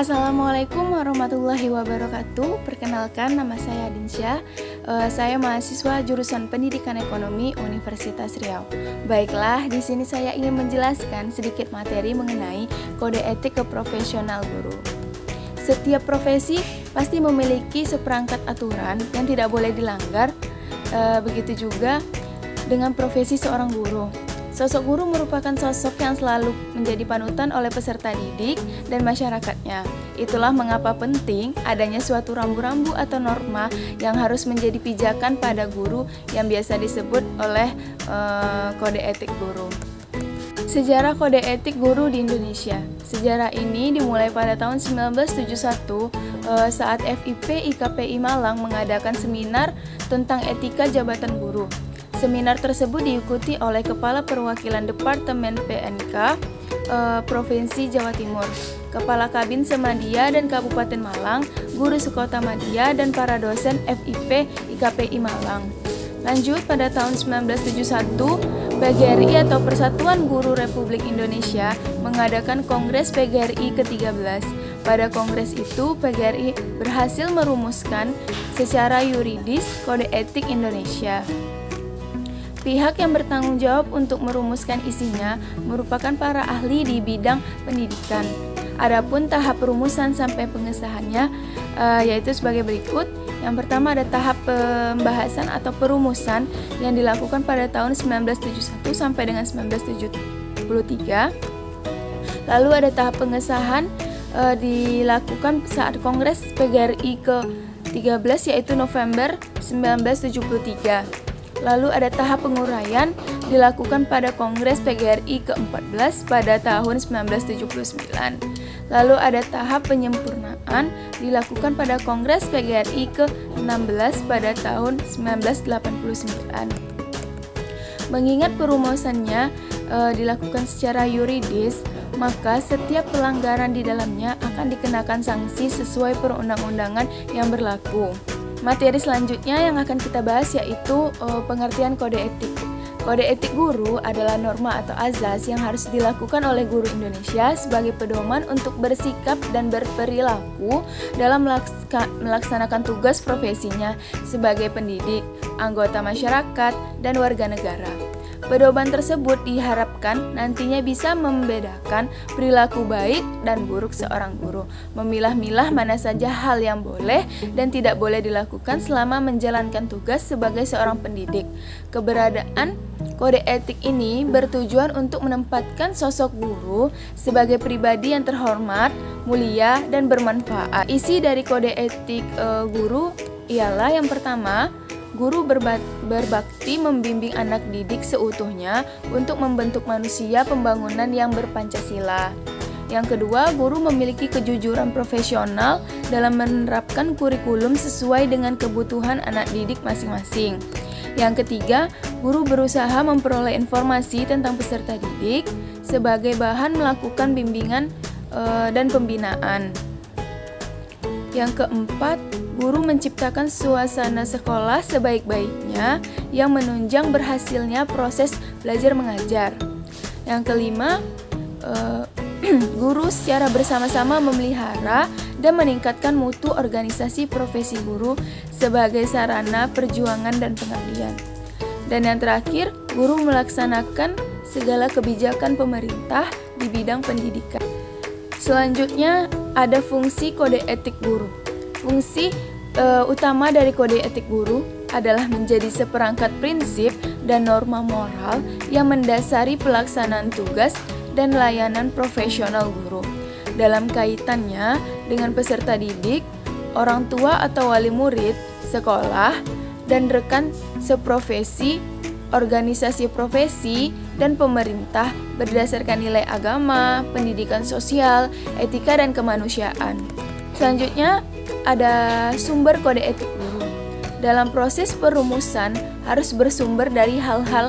Assalamualaikum warahmatullahi wabarakatuh. Perkenalkan, nama saya Dinsya. Saya mahasiswa jurusan Pendidikan Ekonomi Universitas Riau. Baiklah, di sini saya ingin menjelaskan sedikit materi mengenai kode etik keprofesional guru. Setiap profesi pasti memiliki seperangkat aturan yang tidak boleh dilanggar. Begitu juga dengan profesi seorang guru. Sosok guru merupakan sosok yang selalu menjadi panutan oleh peserta didik dan masyarakatnya. Itulah mengapa penting adanya suatu rambu-rambu atau norma yang harus menjadi pijakan pada guru yang biasa disebut oleh kode etik guru. Sejarah kode etik guru di Indonesia. Sejarah ini dimulai pada tahun 1971 saat FIP IKPI Malang mengadakan seminar tentang etika jabatan guru. Seminar tersebut diikuti oleh Kepala Perwakilan Departemen PNK Provinsi Jawa Timur, Kepala Kabin Semadya dan Kabupaten Malang, guru sekota Madya, dan para dosen FIP IKPI Malang. Lanjut, pada tahun 1971, PGRI atau Persatuan Guru Republik Indonesia mengadakan Kongres PGRI ke-13. Pada kongres itu, PGRI berhasil merumuskan secara yuridis Kode Etik Indonesia. Pihak yang bertanggung jawab untuk merumuskan isinya merupakan para ahli di bidang pendidikan. Adapun tahap perumusan sampai pengesahannya yaitu sebagai berikut. Yang pertama ada tahap pembahasan atau perumusan yang dilakukan pada tahun 1971 sampai dengan 1973. Lalu ada tahap pengesahan dilakukan saat Kongres PGRI ke-13 yaitu November 1973. Lalu ada tahap penguraian dilakukan pada Kongres PGRI ke-14 pada tahun 1979. Lalu ada tahap penyempurnaan dilakukan pada Kongres PGRI ke-16 pada tahun 1989. Mengingat perumusannya dilakukan secara yuridis, maka setiap pelanggaran di dalamnya akan dikenakan sanksi sesuai perundang-undangan yang berlaku. Materi selanjutnya yang akan kita bahas yaitu pengertian kode etik. Kode etik guru adalah norma atau azas yang harus dilakukan oleh guru Indonesia sebagai pedoman untuk bersikap dan berperilaku dalam melaksanakan tugas profesinya sebagai pendidik, anggota masyarakat, dan warga negara. Pedoman tersebut diharapkan nantinya bisa membedakan perilaku baik dan buruk seorang guru, memilah-milah mana saja hal yang boleh dan tidak boleh dilakukan selama menjalankan tugas sebagai seorang pendidik. Keberadaan kode etik ini bertujuan untuk menempatkan sosok guru sebagai pribadi yang terhormat, mulia, dan bermanfaat. Isi dari kode etik guru ialah yang pertama, guru berbakti membimbing anak didik seutuhnya untuk membentuk manusia pembangunan yang berpancasila. Yang kedua, guru memiliki kejujuran profesional dalam menerapkan kurikulum sesuai dengan kebutuhan anak didik masing-masing. Yang ketiga, guru berusaha memperoleh informasi tentang peserta didik sebagai bahan melakukan bimbingan dan pembinaan. Yang keempat, guru menciptakan suasana sekolah sebaik-baiknya yang menunjang berhasilnya proses belajar mengajar. Yang kelima, guru secara bersama-sama memelihara dan meningkatkan mutu organisasi profesi guru sebagai sarana perjuangan dan pengabdian. Dan yang terakhir, guru melaksanakan segala kebijakan pemerintah di bidang pendidikan. Selanjutnya ada fungsi kode etik guru. Fungsi utama dari kode etik guru adalah menjadi seperangkat prinsip dan norma moral yang mendasari pelaksanaan tugas dan layanan profesional guru. Dalam kaitannya dengan peserta didik, orang tua atau wali murid, sekolah, dan rekan seprofesi, organisasi profesi, dan pemerintah berdasarkan nilai agama, pendidikan sosial, etika, dan kemanusiaan. Selanjutnya, ada sumber kode etik guru. Dalam proses perumusan harus bersumber dari hal-hal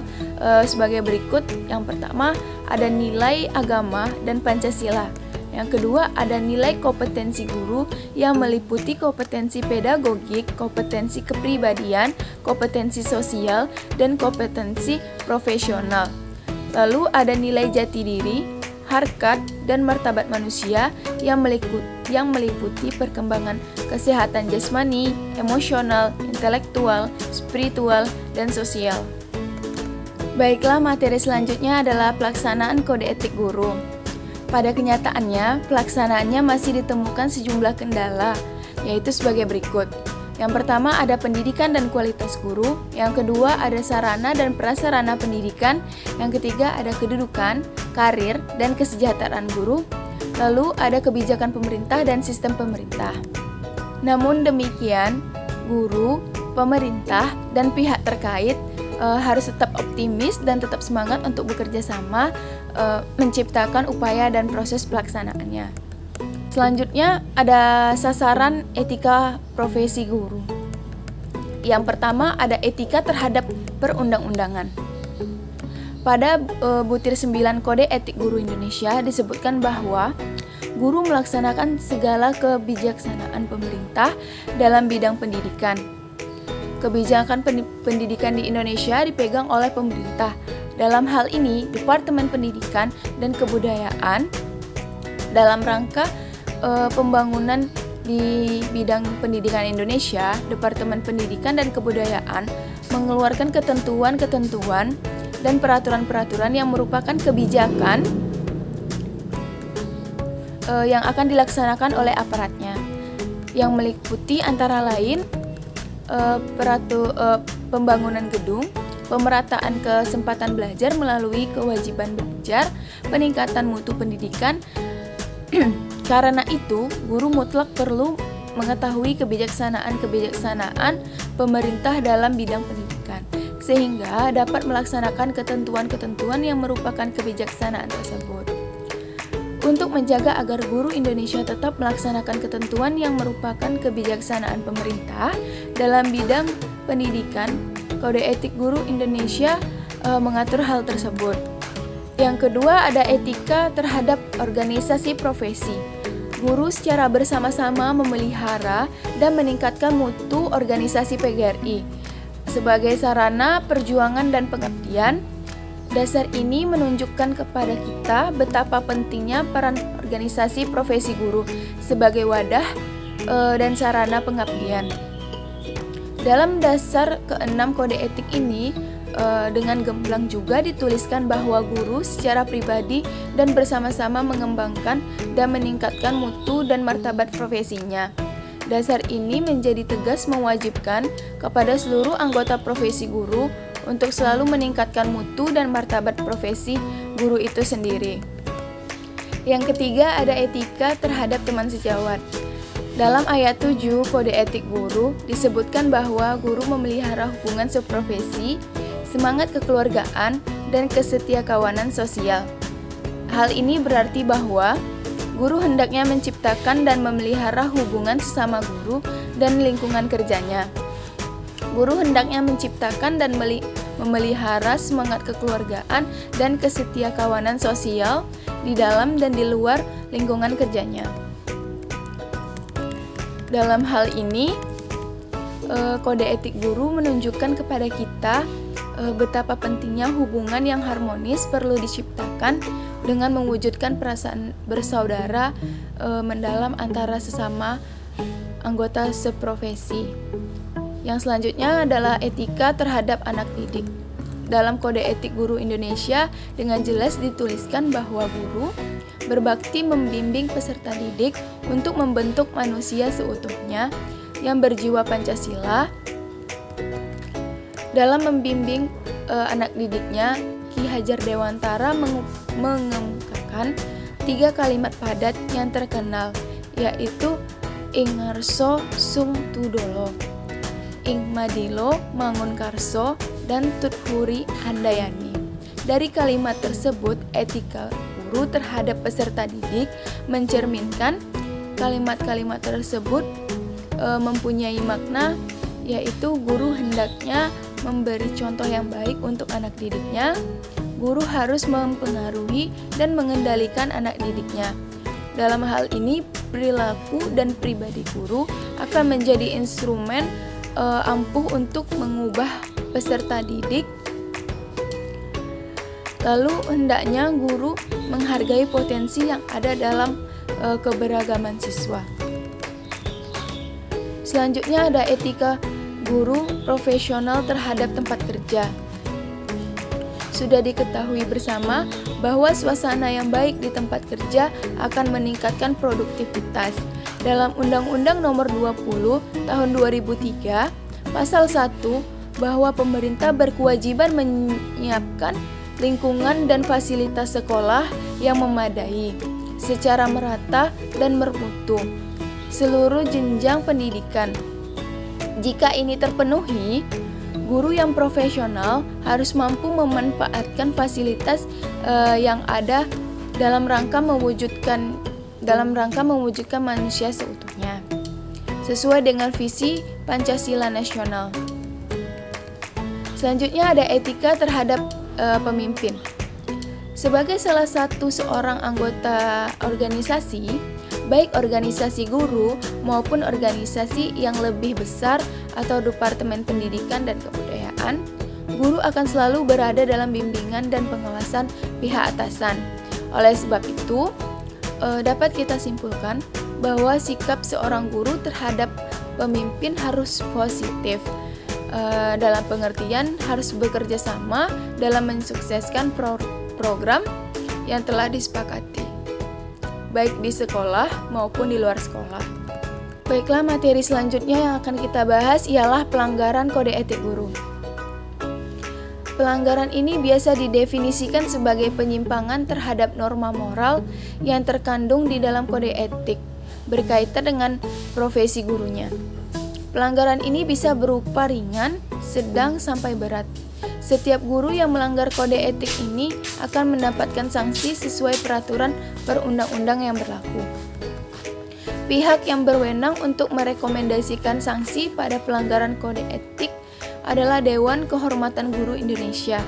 sebagai berikut. Yang pertama, ada nilai agama dan Pancasila. Yang kedua, ada nilai kompetensi guru yang meliputi kompetensi pedagogik, kompetensi kepribadian, kompetensi sosial, dan kompetensi profesional. Lalu ada nilai jati diri, harkat, dan martabat manusia yang meliputi perkembangan kesehatan jasmani, emosional, intelektual, spiritual, dan sosial. Baiklah, materi selanjutnya adalah pelaksanaan kode etik guru. Pada kenyataannya, pelaksanaannya masih ditemukan sejumlah kendala, yaitu sebagai berikut. Yang pertama ada pendidikan dan kualitas guru, yang kedua ada sarana dan prasarana pendidikan, yang ketiga ada kedudukan, karir, dan kesejahteraan guru, lalu ada kebijakan pemerintah dan sistem pemerintah. Namun demikian, guru, pemerintah, dan pihak terkait harus tetap optimis dan tetap semangat untuk bekerja sama menciptakan upaya dan proses pelaksanaannya. Selanjutnya ada sasaran etika profesi guru. Yang pertama ada etika terhadap perundang-undangan. Pada butir 9 Kode Etik Guru Indonesia disebutkan bahwa guru melaksanakan segala kebijaksanaan pemerintah dalam bidang pendidikan. Kebijakan pendidikan di Indonesia dipegang oleh pemerintah. Dalam hal ini, Departemen Pendidikan dan Kebudayaan dalam rangka pembangunan di bidang pendidikan Indonesia, Departemen Pendidikan dan Kebudayaan mengeluarkan ketentuan-ketentuan dan peraturan-peraturan yang merupakan kebijakan yang akan dilaksanakan oleh aparatnya, yang meliputi antara lain pembangunan gedung, pemerataan kesempatan belajar melalui kewajiban belajar, peningkatan mutu pendidikan. Karena itu, guru mutlak perlu mengetahui kebijaksanaan pemerintah dalam bidang pendidikan, sehingga dapat melaksanakan ketentuan-ketentuan yang merupakan kebijaksanaan tersebut. Untuk menjaga agar guru Indonesia tetap melaksanakan ketentuan yang merupakan kebijaksanaan pemerintah dalam bidang pendidikan, Kode Etik Guru Indonesia mengatur hal tersebut. Yang kedua ada etika terhadap organisasi profesi. Guru secara bersama-sama memelihara dan meningkatkan mutu organisasi PGRI sebagai sarana perjuangan dan pengabdian. Dasar ini menunjukkan kepada kita betapa pentingnya peran organisasi profesi guru sebagai wadah dan sarana pengabdian. Dalam dasar ke-6 Kode Etik ini dengan gamblang juga dituliskan bahwa guru secara pribadi dan bersama-sama mengembangkan dan meningkatkan mutu dan martabat profesinya. Dasar ini menjadi tegas mewajibkan kepada seluruh anggota profesi guru untuk selalu meningkatkan mutu dan martabat profesi guru itu sendiri. Yang ketiga ada etika terhadap teman sejawat. Dalam ayat 7 Kode Etik Guru disebutkan bahwa guru memelihara hubungan seprofesi, semangat kekeluargaan, dan kesetiakawanan sosial. Hal ini berarti bahwa guru hendaknya menciptakan dan memelihara hubungan sesama guru dan lingkungan kerjanya. Guru hendaknya menciptakan dan memelihara semangat kekeluargaan dan kesetiakawanan sosial di dalam dan di luar lingkungan kerjanya. Dalam hal ini, Kode Etik Guru menunjukkan kepada kita betapa pentingnya hubungan yang harmonis perlu diciptakan dengan mewujudkan perasaan bersaudara mendalam antara sesama anggota seprofesi. Yang selanjutnya adalah etika terhadap anak didik. Dalam Kode Etik Guru Indonesia dengan jelas dituliskan bahwa guru berbakti membimbing peserta didik untuk membentuk manusia seutuhnya yang berjiwa Pancasila. Dalam membimbing anak didiknya, Ki Hajar Dewantara mengemukakan 3 kalimat padat yang terkenal, yaitu Ing Ngarso Sung Tudolo, Ing Madilo Mangun Karso, dan Tuthuri Handayani. Dari kalimat tersebut, etika guru terhadap peserta didik mencerminkan kalimat-kalimat tersebut mempunyai makna, yaitu guru hendaknya memberi contoh yang baik untuk anak didiknya. Guru harus mempengaruhi dan mengendalikan anak didiknya. Dalam hal ini, perilaku dan pribadi guru akan menjadi instrumen ampuh untuk mengubah peserta didik Lalu hendaknya guru menghargai potensi yang ada dalam keberagaman siswa. Selanjutnya ada etika guru profesional terhadap tempat kerja. Sudah diketahui bersama bahwa suasana yang baik di tempat kerja akan meningkatkan produktivitas. Dalam Undang-Undang Nomor 20 Tahun 2003, Pasal 1, bahwa pemerintah berkewajiban menyiapkan lingkungan dan fasilitas sekolah yang memadai, secara merata dan bermutu, seluruh jenjang pendidikan. Jika ini terpenuhi, guru yang profesional harus mampu memanfaatkan fasilitas yang ada dalam rangka mewujudkan manusia seutuhnya, sesuai dengan visi Pancasila Nasional. Selanjutnya ada etika terhadap pemimpin. Sebagai salah satu seorang anggota organisasi, baik organisasi guru maupun organisasi yang lebih besar atau Departemen Pendidikan dan Kebudayaan, guru akan selalu berada dalam bimbingan dan pengawasan pihak atasan. Oleh sebab itu, dapat kita simpulkan bahwa sikap seorang guru terhadap pemimpin harus positif, dalam pengertian harus bekerja sama dalam mensukseskan program yang telah disepakati, baik di sekolah maupun di luar sekolah. Baiklah, materi selanjutnya yang akan kita bahas ialah pelanggaran kode etik guru. Pelanggaran ini biasa didefinisikan sebagai penyimpangan terhadap norma moral yang terkandung di dalam kode etik berkaitan dengan profesi gurunya. Pelanggaran ini bisa berupa ringan, sedang, sampai berat. Setiap guru yang melanggar kode etik ini akan mendapatkan sanksi sesuai peraturan perundang-undang yang berlaku. Pihak yang berwenang untuk merekomendasikan sanksi pada pelanggaran kode etik adalah Dewan Kehormatan Guru Indonesia.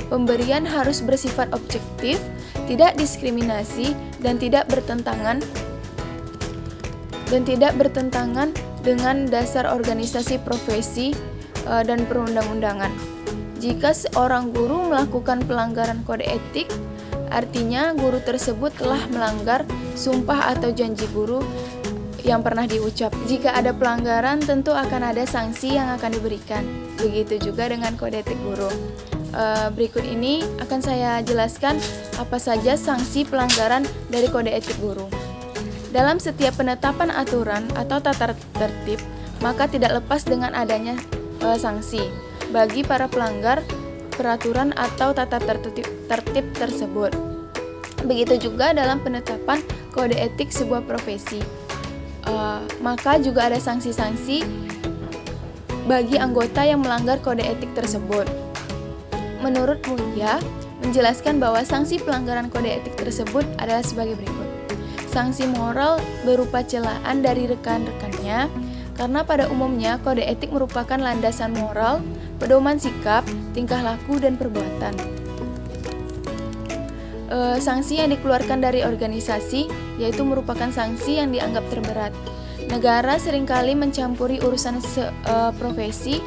Pemberian harus bersifat objektif, tidak diskriminasi, dan tidak bertentangan dengan dasar organisasi profesi dan perundang-undangan. Jika seorang guru melakukan pelanggaran kode etik, artinya guru tersebut telah melanggar sumpah atau janji guru yang pernah diucap. Jika ada pelanggaran, tentu akan ada sanksi yang akan diberikan. Begitu juga dengan kode etik guru. Berikut ini akan saya jelaskan apa saja sanksi pelanggaran dari kode etik guru. Dalam setiap penetapan aturan atau tata tertib, maka tidak lepas dengan adanya sanksi bagi para pelanggar peraturan atau tata tertib tersebut. Begitu juga dalam penetapan kode etik sebuah profesi, maka juga ada sanksi-sanksi bagi anggota yang melanggar kode etik tersebut. Menurut Mulia, menjelaskan bahwa sanksi pelanggaran kode etik tersebut adalah sebagai berikut. Sanksi moral berupa celaan dari rekan-rekannya, karena pada umumnya kode etik merupakan landasan moral, pedoman sikap, tingkah laku, dan perbuatan. Sanksi yang dikeluarkan dari organisasi yaitu merupakan sanksi yang dianggap terberat. Negara seringkali mencampuri urusan profesi,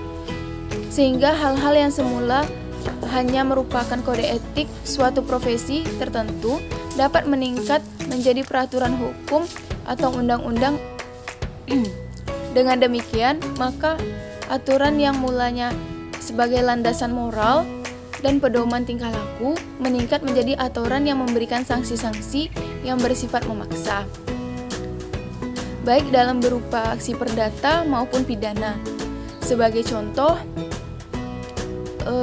sehingga hal-hal yang semula hanya merupakan kode etik suatu profesi tertentu dapat meningkat menjadi peraturan hukum atau undang-undang. Dengan demikian, maka aturan yang mulanya sebagai landasan moral dan pedoman tingkah laku meningkat menjadi aturan yang memberikan sanksi-sanksi yang bersifat memaksa, baik dalam berupa aksi perdata maupun pidana. Sebagai contoh,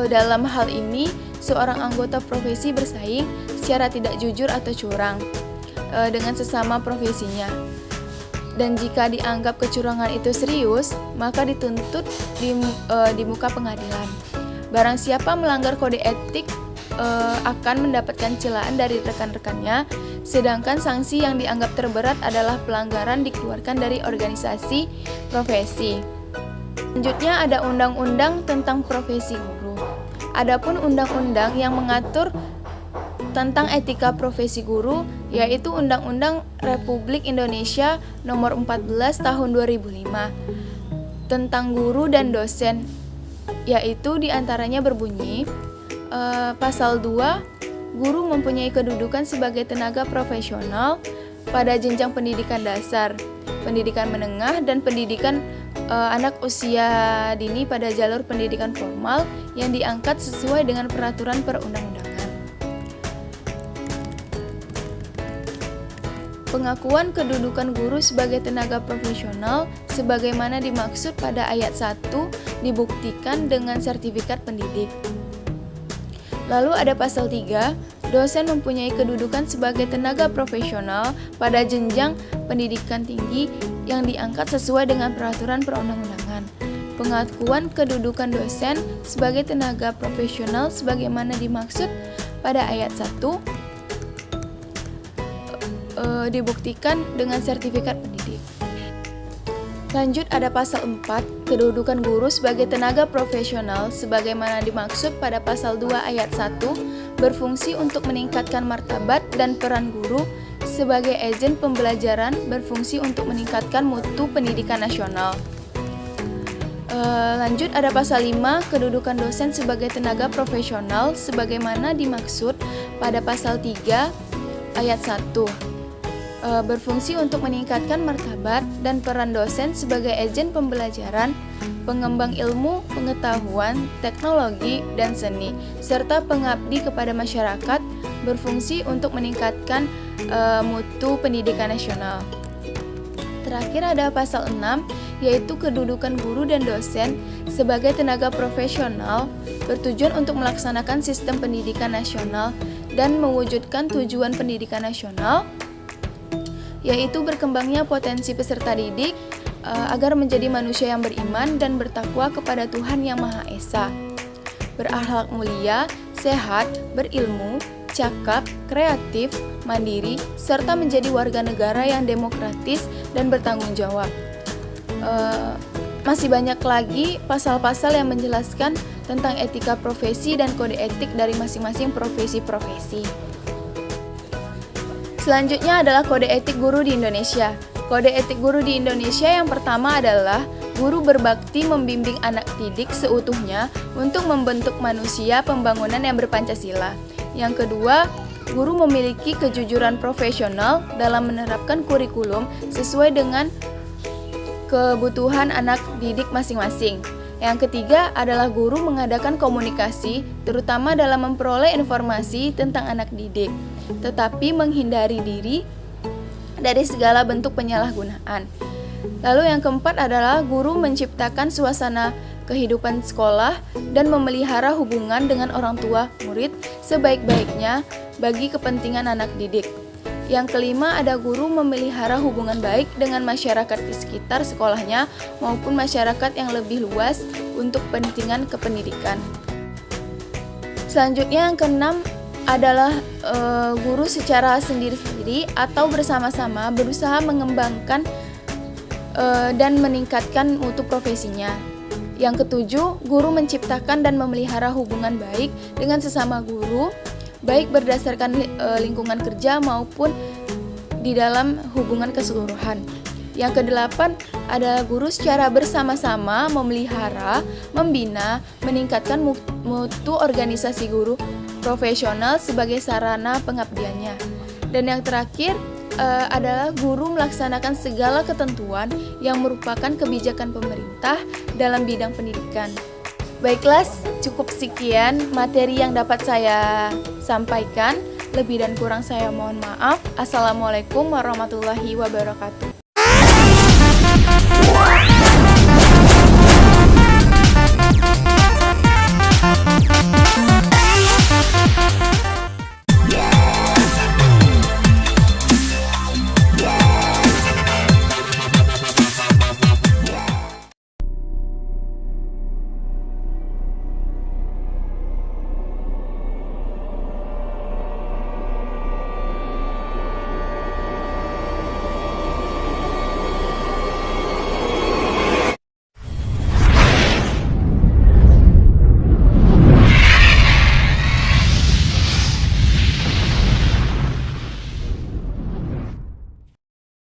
dalam hal ini seorang anggota profesi bersaing secara tidak jujur atau curang dengan sesama profesinya, dan jika dianggap kecurangan itu serius, maka dituntut di muka pengadilan. Barang siapa melanggar kode etik akan mendapatkan celaan dari rekan-rekannya, sedangkan sanksi yang dianggap terberat adalah pelanggaran dikeluarkan dari organisasi profesi. Selanjutnya ada undang-undang tentang profesi guru. Adapun undang-undang yang mengatur tentang etika profesi guru yaitu Undang-Undang Republik Indonesia Nomor 14 Tahun 2005 tentang guru dan dosen, yaitu diantaranya berbunyi, Pasal 2, guru mempunyai kedudukan sebagai tenaga profesional pada jenjang pendidikan dasar, pendidikan menengah, dan pendidikan anak usia dini pada jalur pendidikan formal yang diangkat sesuai dengan peraturan perundang-undangan. Pengakuan kedudukan guru sebagai tenaga profesional sebagaimana dimaksud pada ayat 1 dibuktikan dengan sertifikat pendidik. Lalu ada pasal 3, dosen mempunyai kedudukan sebagai tenaga profesional pada jenjang pendidikan tinggi yang diangkat sesuai dengan peraturan perundang-undangan. Pengakuan kedudukan dosen sebagai tenaga profesional sebagaimana dimaksud pada ayat 1 dibuktikan dengan sertifikat pendidik. Lanjut ada pasal 4, kedudukan guru sebagai tenaga profesional sebagaimana dimaksud pada pasal 2 ayat 1 berfungsi untuk meningkatkan martabat dan peran guru sebagai agen pembelajaran, berfungsi untuk meningkatkan mutu pendidikan nasional. Lanjut ada pasal 5, kedudukan dosen sebagai tenaga profesional sebagaimana dimaksud pada pasal 3 ayat 1 berfungsi untuk meningkatkan martabat dan peran dosen sebagai agen pembelajaran, pengembang ilmu, pengetahuan, teknologi, dan seni, serta pengabdi kepada masyarakat, berfungsi untuk meningkatkan mutu pendidikan nasional. Terakhir ada pasal 6, yaitu kedudukan guru dan dosen sebagai tenaga profesional bertujuan untuk melaksanakan sistem pendidikan nasional dan mewujudkan tujuan pendidikan nasional, yaitu berkembangnya potensi peserta didik agar menjadi manusia yang beriman dan bertakwa kepada Tuhan Yang Maha Esa, berakhlak mulia, sehat, berilmu, cakap, kreatif, mandiri, serta menjadi warga negara yang demokratis dan bertanggung jawab. Masih banyak lagi pasal-pasal yang menjelaskan tentang etika profesi dan kode etik dari masing-masing profesi-profesi. Selanjutnya adalah kode etik guru di Indonesia. Kode etik guru di Indonesia yang pertama adalah guru berbakti membimbing anak didik seutuhnya untuk membentuk manusia pembangunan yang berpancasila. Yang kedua, guru memiliki kejujuran profesional dalam menerapkan kurikulum sesuai dengan kebutuhan anak didik masing-masing. Yang ketiga adalah guru mengadakan komunikasi, terutama dalam memperoleh informasi tentang anak didik, tetapi menghindari diri dari segala bentuk penyalahgunaan. Lalu yang keempat adalah guru menciptakan suasana kehidupan sekolah dan memelihara hubungan dengan orang tua murid sebaik-baiknya bagi kepentingan anak didik. Yang kelima ada guru memelihara hubungan baik dengan masyarakat di sekitar sekolahnya maupun masyarakat yang lebih luas untuk kepentingan kependidikan. Selanjutnya yang keenam adalah guru secara sendiri-sendiri atau bersama-sama berusaha mengembangkan dan meningkatkan mutu profesinya. Yang ketujuh, guru menciptakan dan memelihara hubungan baik dengan sesama guru, baik berdasarkan lingkungan kerja maupun di dalam hubungan keseluruhan. Yang kedelapan, adalah guru secara bersama-sama memelihara, membina, meningkatkan mutu organisasi guru profesional sebagai sarana pengabdiannya. Dan yang terakhir adalah guru melaksanakan segala ketentuan yang merupakan kebijakan pemerintah dalam bidang pendidikan. Baiklah, cukup sekian materi yang dapat saya sampaikan. Lebih dan kurang saya mohon maaf. Assalamualaikum warahmatullahi wabarakatuh.